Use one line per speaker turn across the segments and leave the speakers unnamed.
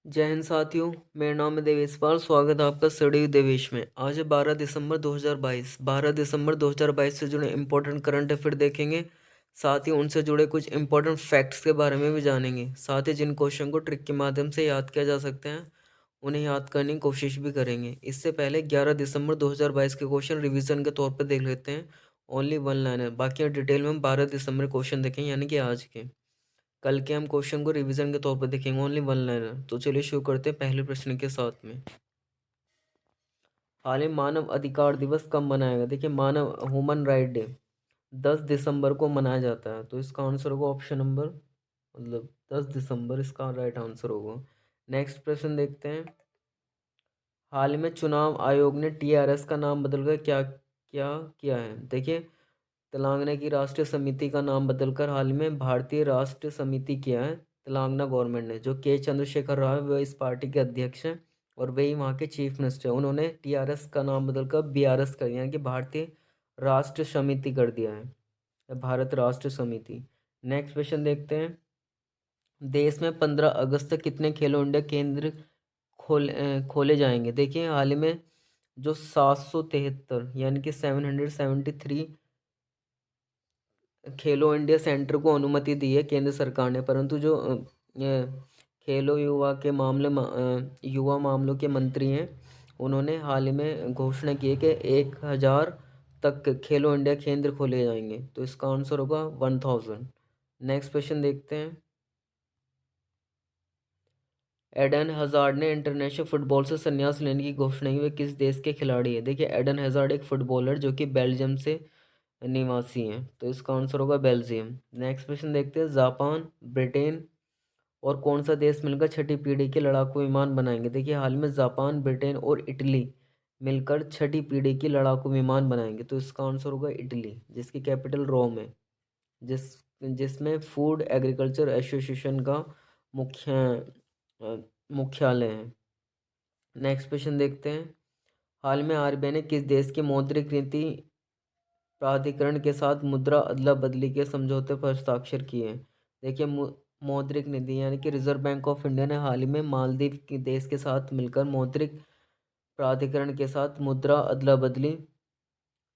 जय हिंद साथियों। मेरा नाम है देवेश पाल। स्वागत है आपका स्टडी देवेश में। आज है 12 दिसंबर 2022। 12 दिसंबर 2022 से जुड़े इंपॉर्टेंट करंट अफेयर देखेंगे। साथ ही उनसे जुड़े कुछ इंपॉर्टेंट फैक्ट्स के बारे में भी जानेंगे। साथ ही जिन क्वेश्चन को ट्रिक के माध्यम से याद किया जा सकते हैं उन्हें याद करने की कोशिश भी करेंगे। इससे पहले 11 दिसंबर 2022 के क्वेश्चन रिवीजन के तौर पर देख लेते हैं। ओनली वन लाइनर, बाकी डिटेल में हम 12 दिसंबर क्वेश्चन देखेंगे, यानी कि आज के। कल के हम क्वेश्चन को रिवीजन के तौर पर देखेंगे, ओनली वन लाइनर। तो चलिए शुरू करते हैं पहले प्रश्न के साथ में। हाल ही मानव अधिकार दिवस कब मनाया गया? देखिए, मानव ह्यूमन राइट डे 10 दिसंबर को मनाया जाता है। तो इसका आंसर होगा ऑप्शन नंबर, मतलब 10 दिसंबर इसका राइट आंसर होगा। नेक्स्ट प्रश्न देखते हैं। हाल में चुनाव आयोग ने टीआरएस का नाम बदलकर क्या क्या किया है? देखिए, तेलंगाना की राष्ट्रीय समिति का नाम बदलकर हाल में भारतीय राष्ट्र समिति किया है तेलंगाना गवर्नमेंट ने। जो के चंद्रशेखर राव है वह इस पार्टी के अध्यक्ष हैं और वही वहाँ के चीफ मिनिस्टर हैं। उन्होंने टीआरएस का नाम बदलकर बीआरएस कर दिया, यानी कि भारतीय राष्ट्र समिति कर दिया है, भारत राष्ट्र समिति। नेक्स्ट क्वेश्चन देखते हैं। देश में 15 अगस्त तक कितने खेलो इंडिया केंद्र खोले जाएंगे? देखिए, हाल ही में जो 773 यानी कि 773 खेलो इंडिया सेंटर को अनुमति दी है केंद्र सरकार ने, परंतु जो खेलो युवा मामलों के मंत्री हैं उन्होंने हाल ही में घोषणा की है कि 1000 तक खेलो इंडिया केंद्र खोले जाएंगे। तो इसका आंसर होगा 1000। नेक्स्ट क्वेश्चन देखते हैं। एडन हजार्ड ने इंटरनेशनल फुटबॉल से संन्यास लेने की घोषणा की। वे किस देश के खिलाड़ी हैं? देखिए, एडन हजार्ड एक फुटबॉलर जो कि बेल्जियम से निवासी हैं। तो इसका आंसर होगा बेल्जियम। नेक्स्ट क्वेश्चन देखते हैं। जापान, ब्रिटेन और कौन सा देश मिलकर छठी पीढ़ी के लड़ाकू विमान बनाएंगे? देखिए, हाल में जापान, ब्रिटेन और इटली मिलकर छठी पीढ़ी की लड़ाकू विमान बनाएंगे। तो इसका आंसर होगा इटली, जिसकी कैपिटल रोम है, जिस जिसमें फूड एग्रीकल्चर एसोसिएशन का मुख्य अ, मुख्यालय है। नेक्स्ट क्वेश्चन देखते हैं। हाल में आरबीआई ने किस देश की मौद्रिक नीति प्राधिकरण के साथ मुद्रा अदला बदली के समझौते पर हस्ताक्षर किए हैं? देखिए, मौद्रिक नीति यानी कि रिजर्व बैंक ऑफ इंडिया ने हाल ही में मालदीव के देश के साथ मिलकर मौद्रिक प्राधिकरण के साथ मुद्रा अदला बदली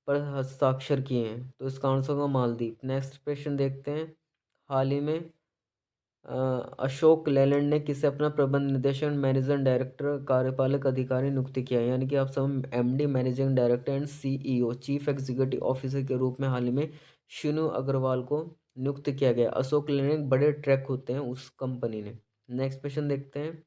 पर हस्ताक्षर किए हैं। तो इसका आंसर होगा मालदीव। नेक्स्ट क्वेश्चन देखते हैं। हाल ही में अशोक लेलैंड ने किसे अपना प्रबंध निदेशक मैनेजिंग डायरेक्टर कार्यपालक अधिकारी नियुक्त किया है? यानी कि आप सब MD managing director and CEO chief executive officer के रूप में हाल ही में शिनु अग्रवाल को नियुक्त किया गया। अशोक लेलैंड एक बड़े ट्रैक होते हैं उस कंपनी ने। नेक्स्ट क्वेश्चन देखते हैं।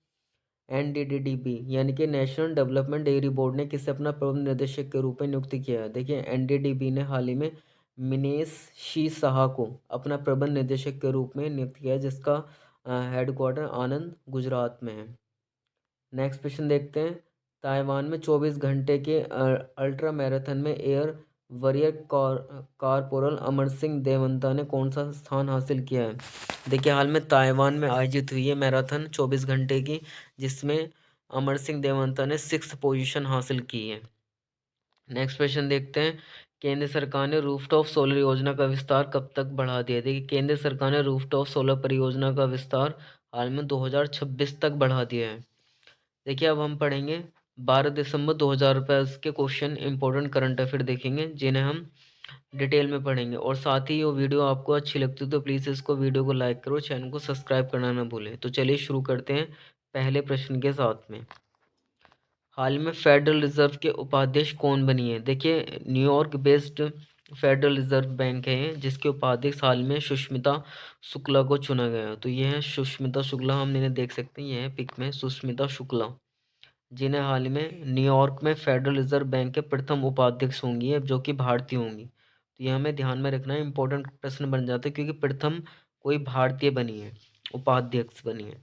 एनडीडीबी यानी कि नेशनल डेवलपमेंट डेयरी बोर्ड ने किसे अपना प्रबंध निदेशक के रूप में नियुक्त किया है? देखिए, एनडीडीबी ने हाल ही में मिनेश शी साहा को अपना प्रबंध निदेशक के रूप में नियुक्त किया है, जिसका हेडक्वार्टर आनंद गुजरात में है। नेक्स्ट क्वेश्चन देखते हैं। ताइवान में 24 घंटे के अल्ट्रा मैराथन में air warrior corporal Amar Singh देवंता ने कौन सा स्थान हासिल किया है? देखिए, हाल में ताइवान में आयोजित हुई है मैराथन 24 घंटे की, जिसमें अमर सिंह देवंता ने 6th पोजीशन हासिल की है। नेक्स्ट क्वेश्चन देखते हैं। केंद्र सरकार ने रूफटॉप सोलर योजना का विस्तार कब तक बढ़ा दिया? देखिए, केंद्र सरकार ने रूफटॉप सोलर परियोजना का विस्तार हाल में 2026 तक बढ़ा दिया है। देखिए, अब हम पढ़ेंगे 12 दिसंबर 2022 के क्वेश्चन, इंपॉर्टेंट करंट अफेयर देखेंगे जिन्हें हम डिटेल में पढ़ेंगे। और साथ ही वो वीडियो आपको अच्छी लगती है तो प्लीज़ इसको वीडियो को लाइक करो, चैनल को सब्सक्राइब करना ना भूलें। तो चलिए शुरू करते हैं पहले प्रश्न के साथ में। हाल में फेडरल रिजर्व के उपाध्यक्ष कौन बनी है? देखिए, New York based federal reserve bank है जिसके उपाध्यक्ष हाल में सुष्मिता शुक्ला को चुना गया है। तो ये है सुष्मिता शुक्ला, हम इन्हें देख सकते हैं, ये है पिक में सुष्मिता शुक्ला, जिन्हें हाल ही में न्यूयॉर्क में फेडरल रिजर्व बैंक के प्रथम उपाध्यक्ष होंगी, जो कि भारतीय होंगी। तो ये हमें ध्यान में रखना है, इंपॉर्टेंट प्रश्न बन जाता है क्योंकि प्रथम कोई भारतीय बनी है, उपाध्यक्ष बनी है।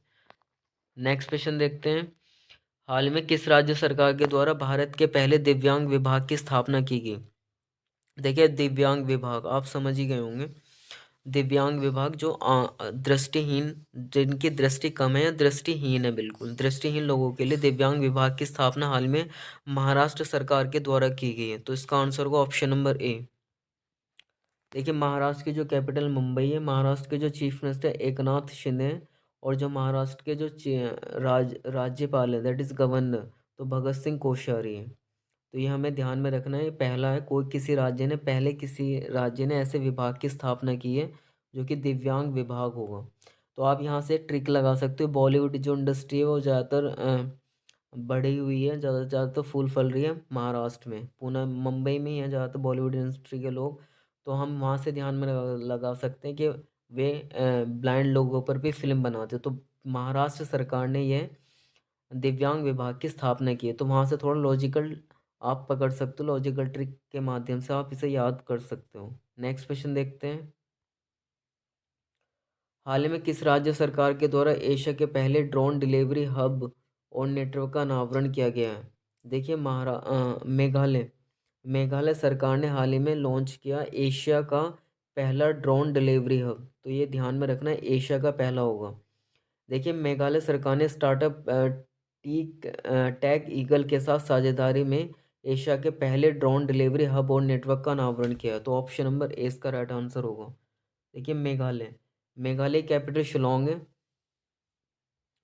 नेक्स्ट क्वेश्चन देखते हैं। हाल में किस राज्य सरकार के द्वारा भारत के पहले दिव्यांग विभाग की स्थापना की गई? देखिए, दिव्यांग विभाग आप समझ ही गए होंगे। दिव्यांग विभाग जो दृष्टिहीन, जिनकी दृष्टि कम है या दृष्टिहीन है, बिल्कुल दृष्टिहीन लोगों के लिए दिव्यांग विभाग की स्थापना हाल में महाराष्ट्र सरकार के द्वारा की गई है। तो इसका आंसर होगा ऑप्शन नंबर ए। देखिए, महाराष्ट्र की जो कैपिटल मुंबई है, महाराष्ट्र के जो चीफ मिनिस्टर एकनाथ शिंदे हैं, और जो महाराष्ट्र के जो राज्यपाल है दैट इज़ गवर्नर, तो भगत सिंह कोश्यारी है। तो ये हमें ध्यान में रखना है। पहला है, किसी राज्य ने ऐसे विभाग की स्थापना की है जो कि दिव्यांग विभाग होगा। तो आप यहाँ से ट्रिक लगा सकते हो। बॉलीवुड जो इंडस्ट्री है वो ज़्यादातर बढ़ी हुई है, ज़्यादा तो फूल फल रही है महाराष्ट्र में, पुणे मुंबई में ही है ज़्यादातर बॉलीवुड इंडस्ट्री के लोग। तो हम वहाँ से ध्यान में लगा सकते हैं कि वे ब्लाइंड लोगों पर भी फिल्म बनाते। तो महाराष्ट्र सरकार ने यह दिव्यांग विभाग की स्थापना की है। तो वहाँ से थोड़ा लॉजिकल आप पकड़ सकते हो, लॉजिकल ट्रिक के माध्यम से आप इसे याद कर सकते हो। नेक्स्ट क्वेश्चन देखते हैं। हाल ही में किस राज्य सरकार के द्वारा एशिया के पहले ड्रोन डिलीवरी हब और नेटवर्क का अनावरण किया गया है? देखिए मेघालय मेघालय सरकार ने हाल ही में लॉन्च किया एशिया का पहला ड्रोन डिलीवरी हब। तो ये ध्यान में रखना है, एशिया का पहला होगा। देखिए मेघालय सरकार ने स्टार्टअप टीक टैग ईगल के साथ साझेदारी में एशिया के पहले ड्रोन डिलीवरी हब और नेटवर्क का अनावरण किया। तो ऑप्शन नंबर ए इसका राइट आंसर होगा। देखिए मेघालय कैपिटल शिलोंग है,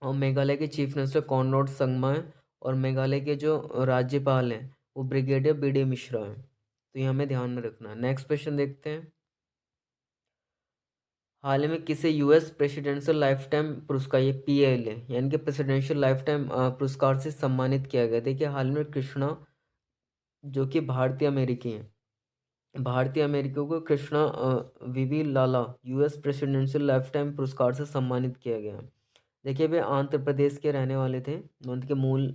और मेघालय के चीफ मिनिस्टर कॉनराड संगमा है, और मेघालय के जो राज्यपाल हैं वो ब्रिगेडियर बी डी मिश्रा हैं। तो ये हमें ध्यान में रखना है। नेक्स्ट क्वेश्चन देखते हैं। हाल ही में किसे यूएस प्रेसिडेंशियल लाइफ टाइम पुरस्कार, ये पीएलए यानी कि प्रेसिडेंशियल लाइफ टाइम पुरस्कार से सम्मानित किया गया? देखिए हाल में कृष्णा, जो कि भारतीय अमेरिकी हैं, भारतीय अमेरिकियों को कृष्णा विवी लाला यूएस प्रेसिडेंशियल लाइफ टाइम पुरस्कार से सम्मानित किया गया। देखिए वे आंध्र प्रदेश के रहने वाले थे, उनके मूल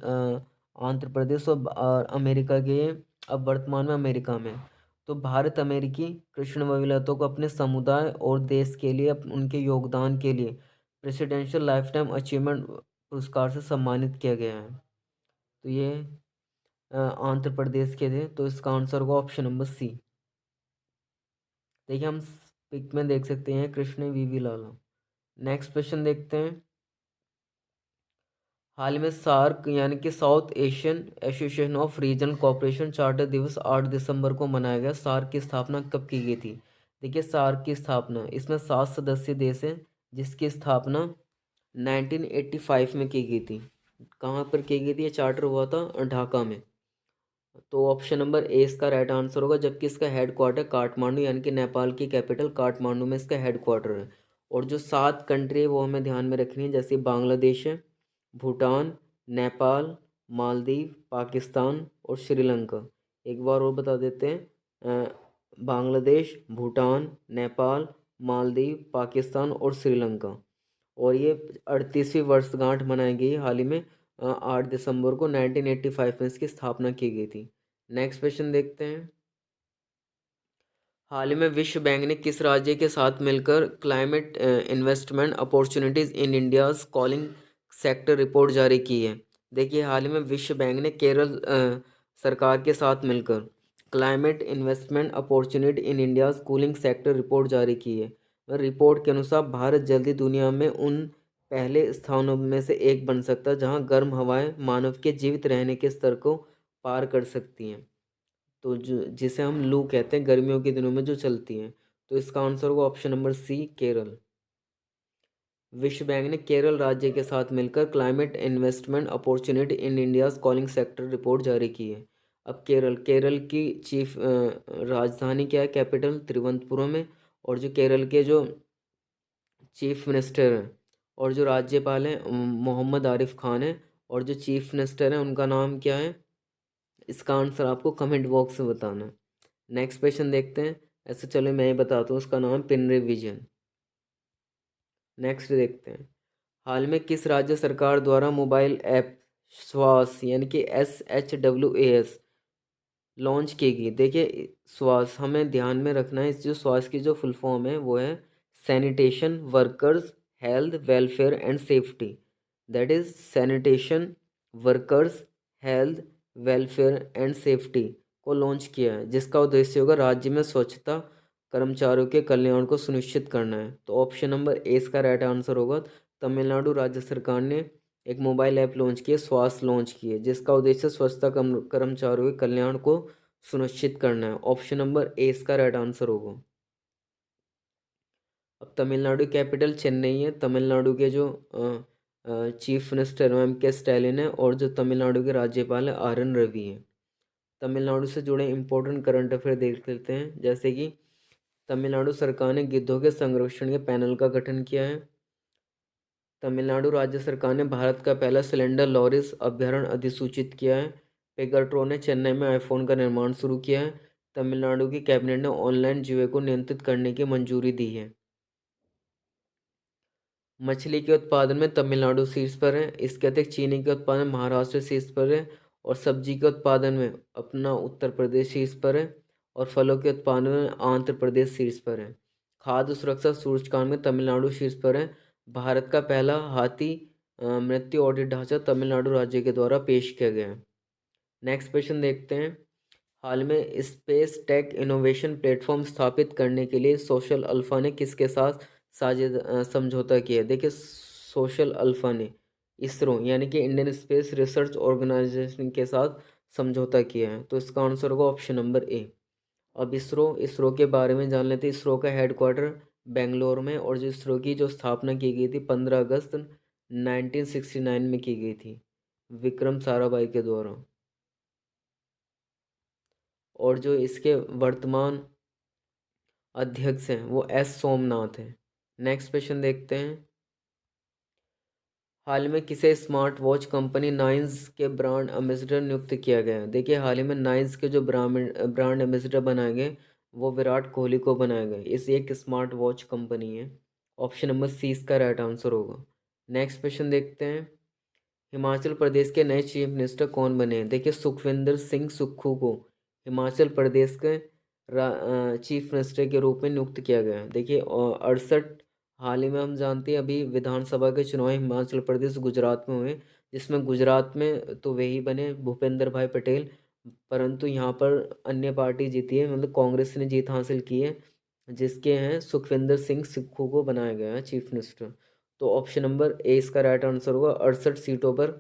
आंध्र प्रदेश और अमेरिका के, अब वर्तमान में अमेरिका में। तो भारत अमेरिकी कृष्ण वविलता को अपने समुदाय और देश के लिए उनके योगदान के लिए प्रेसिडेंशियल लाइफ टाइम अचीवमेंट पुरस्कार से सम्मानित किया गया है। तो ये आंध्र प्रदेश के थे। तो इसका आंसर होगा ऑप्शन नंबर सी। देखिए हम पिक में देख सकते हैं कृष्ण वीवी लाला। नेक्स्ट क्वेश्चन देखते हैं। हाल में सार्क यानी कि South Asian association of region cooperation charter दिवस 8 दिसंबर को मनाया गया। सार्क की स्थापना कब की गई थी? देखिए सार्क की स्थापना, इसमें 7 सदस्य देश हैं जिसकी स्थापना 1985 में की गई थी। कहाँ पर की गई थी? ये चार्टर हुआ था ढाका में। तो ऑप्शन नंबर ए इसका राइट आंसर होगा, जबकि इसका हेड क्वार्टर काठमांडू यानी कि नेपाल की कैपिटल काठमांडू में इसका हेड क्वार्टर है। और जो 7 कंट्री है वो हमें ध्यान में रखनी है, जैसे बांग्लादेश है, भूटान, नेपाल, मालदीव, पाकिस्तान और श्रीलंका। एक बार और बता देते हैं, बांग्लादेश, भूटान, नेपाल, मालदीव, पाकिस्तान और श्रीलंका। और ये 38वीं वर्षगांठ मनाई गई हाल ही में 8 दिसंबर को 1985 में इसकी स्थापना की गई थी। नेक्स्ट क्वेश्चन देखते हैं। हाल ही में विश्व बैंक ने किस राज्य के साथ मिलकर climate investment opportunities in India calling sector report जारी की है? देखिए हाल ही में विश्व बैंक ने केरल सरकार के साथ मिलकर climate investment opportunity in India cooling sector report जारी की है। रिपोर्ट के अनुसार भारत जल्दी दुनिया में उन पहले स्थानों में से एक बन सकता है जहां गर्म हवाएं मानव के जीवित रहने के स्तर को पार कर सकती हैं। तो जो जिसे हम लू कहते हैं, गर्मियों के दिनों में जो चलती हैं। तो इसका आंसर होगा ऑप्शन नंबर सी, केरल। विश्व बैंक ने केरल राज्य के साथ मिलकर climate investment opportunity in India's calling sector report जारी की है। अब केरल की चीफ राजधानी क्या है? कैपिटल तिरुवनंतपुरम में। और जो केरल के जो चीफ मिनिस्टर हैं और जो राज्यपाल हैं मोहम्मद आरिफ खान है, और जो चीफ मिनिस्टर हैं उनका नाम क्या है? इसका आंसर आपको कमेंट बॉक्स में बताना है। नेक्स्ट क्वेश्चन देखते हैं। ऐसे चलो मैं ही बताता हूँ, उसका नाम पिनरे विजन। नेक्स्ट देखते हैं। हाल में किस राज्य सरकार द्वारा मोबाइल ऐप श्वास यानी कि SHWAS लॉन्च की गई? देखिए श्वास हमें ध्यान में रखना है, इस जो श्वास की जो फुल फॉर्म है वो है sanitation workers health welfare and safety. That is sanitation workers health welfare and safety को लॉन्च किया है, जिसका उद्देश्य होगा राज्य में स्वच्छता कर्मचारियों के कल्याण को सुनिश्चित करना है। तो ऑप्शन नंबर ए इसका राइट आंसर होगा। तमिलनाडु राज्य सरकार ने एक मोबाइल ऐप लॉन्च किए, श्वास लॉन्च किए, जिसका उद्देश्य स्वच्छता कर्मचारियों के कल्याण को सुनिश्चित करना है। ऑप्शन नंबर ए इसका राइट आंसर होगा। अब तमिलनाडु कैपिटल चेन्नई है। तमिलनाडु के जो चीफ मिनिस्टर हैं M.K. स्टैलिन है, और जो तमिलनाडु के राज्यपाल हैं R.N. रवि हैं। तमिलनाडु से जुड़े इंपॉर्टेंट करंट अफेयर देख लेते हैं, जैसे कि तमिलनाडु सरकार ने गिद्धों के संरक्षण के पैनल का गठन किया है। तमिलनाडु राज्य सरकार ने भारत का पहला सिलेंडर लॉरिस अभ्यारण्य अधिसूचित किया है। पेगाट्रो ने चेन्नई में आईफोन का निर्माण शुरू किया है। तमिलनाडु की कैबिनेट ने ऑनलाइन जुए को नियंत्रित करने की मंजूरी दी है। मछली के उत्पादन में तमिलनाडु शीर्ष पर है। इसके अतिरिक्त चीनी के उत्पादन में महाराष्ट्र शीर्ष पर है, और सब्जी के उत्पादन में अपना उत्तर प्रदेश शीर्ष पर है, और फलों के उत्पादन में आंध्र प्रदेश शीर्ष पर है। खाद्य सुरक्षा सूचकांक में तमिलनाडु शीर्ष पर है। भारत का पहला हाथी मृत्यु ऑडिट ढांचा तमिलनाडु राज्य के द्वारा पेश किया गया है। नेक्स्ट क्वेश्चन देखते हैं। हाल में स्पेस टेक इनोवेशन प्लेटफॉर्म स्थापित करने के लिए सोशल अल्फा ने किसके साथ समझौता किया? देखिए, सोशल अल्फा ने इसरो यानी कि इंडियन स्पेस रिसर्च ऑर्गेनाइजेशन के साथ समझौता किया है। तो इसका आंसर होगा ऑप्शन नंबर ए। अब इसरो के बारे में जान लेते हैं। इसरो का हेडक्वार्टर बेंगलोर में, और जो इसरो की जो स्थापना की गई थी 15 अगस्त 1969 में की गई थी विक्रम साराभाई के द्वारा। और जो इसके वर्तमान अध्यक्ष हैं वो एस सोमनाथ हैं। नेक्स्ट क्वेश्चन देखते हैं। हाल में किसे स्मार्ट वॉच कंपनी नाइन्स के ब्रांड एम्बेसडर नियुक्त किया गया? देखिए, हाल ही में नाइन्स के जो ब्रांड एम्बेसडर बनाए गए वो विराट कोहली को बनाए गए। इस एक स्मार्ट वॉच कंपनी है। ऑप्शन नंबर सी इसका राइट आंसर होगा। नेक्स्ट क्वेश्चन देखते हैं। हिमाचल प्रदेश के नए चीफ मिनिस्टर कौन बने हैं? देखिए, सुखविंदर सिंह सुक्खू को हिमाचल प्रदेश के चीफ मिनिस्टर के रूप में नियुक्त किया गया है। देखिए, 68 हाल ही में हम जानते हैं अभी विधानसभा के चुनाव हिमाचल प्रदेश गुजरात में हुए, जिसमें गुजरात में तो वही बने भूपेंद्र भाई पटेल, परंतु यहाँ पर अन्य पार्टी जीती है, मतलब कांग्रेस ने जीत हासिल की है, जिसके हैं सुखविंदर सिंह सुक्खू को बनाया गया है चीफ मिनिस्टर। तो ऑप्शन नंबर ए इसका राइट आंसर होगा। 68 सीटों पर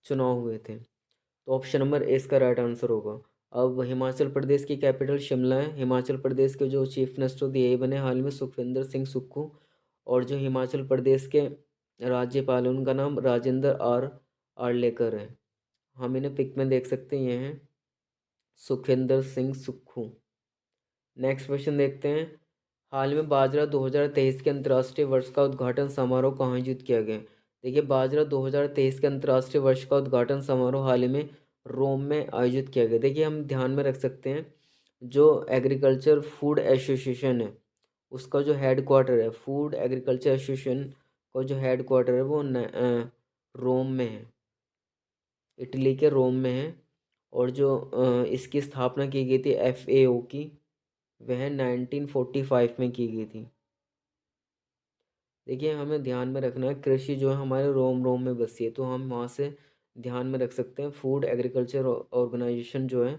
चुनाव हुए थे, तो ऑप्शन नंबर ए इसका राइट आंसर होगा। अब हिमाचल प्रदेश की कैपिटल शिमला है। हिमाचल प्रदेश के जो चीफ मिनिस्टर थे यही बने हाल में सुखविंदर सिंह सुक्खू, और जो हिमाचल प्रदेश के राज्यपाल हैं उनका नाम राजेंद्र आर्लेकर है। हम इन्हें पिक में देख सकते हैं, ये हैं सुखविंदर सिंह सुक्खू। नेक्स्ट क्वेश्चन देखते हैं। हाल में बाजरा 2023 के अंतर्राष्ट्रीय वर्ष का उद्घाटन समारोह कहाँ आयोजित किया गया? देखिए, बाजरा 2023 के अंतर्राष्ट्रीय वर्ष का उद्घाटन समारोह हाल ही में रोम में आयोजित किया गया। देखिए, हम ध्यान में रख सकते हैं जो एग्रीकल्चर फूड एसोसिएशन है उसका जो हेड क्वार्टर है, फूड एग्रीकल्चर एसोसिएशन का जो हेड क्वार्टर है वो रोम में है, इटली के रोम में है। और जो इसकी स्थापना की गई थी FAO की, वह 1945 में की गई थी। देखिए, हमें ध्यान में रखना है कृषि जो है हमारे रोम रोम में बसी है, तो हम वहाँ से ध्यान में रख सकते हैं फूड एग्रीकल्चर ऑर्गेनाइजेशन जो है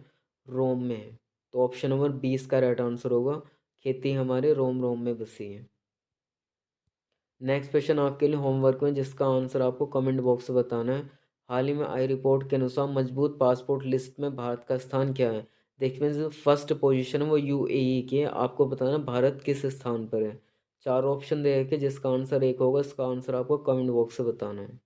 रोम में है। तो ऑप्शन नंबर 20 का राइट आंसर होगा। खेती हमारे रोम रोम में बसी है। नेक्स्ट क्वेश्चन आपके लिए होमवर्क में, जिसका आंसर आपको कमेंट बॉक्स में बताना है। हाल ही में आई रिपोर्ट के अनुसार मजबूत पासपोर्ट लिस्ट में भारत का स्थान क्या है? देखिए, जो फर्स्ट पोजीशन है वो UAE की है। आपको बताना भारत किस स्थान पर है। चार ऑप्शन दे रखे, जिसका आंसर एक होगा। इसका आंसर आपको कमेंट बॉक्स से बताना है।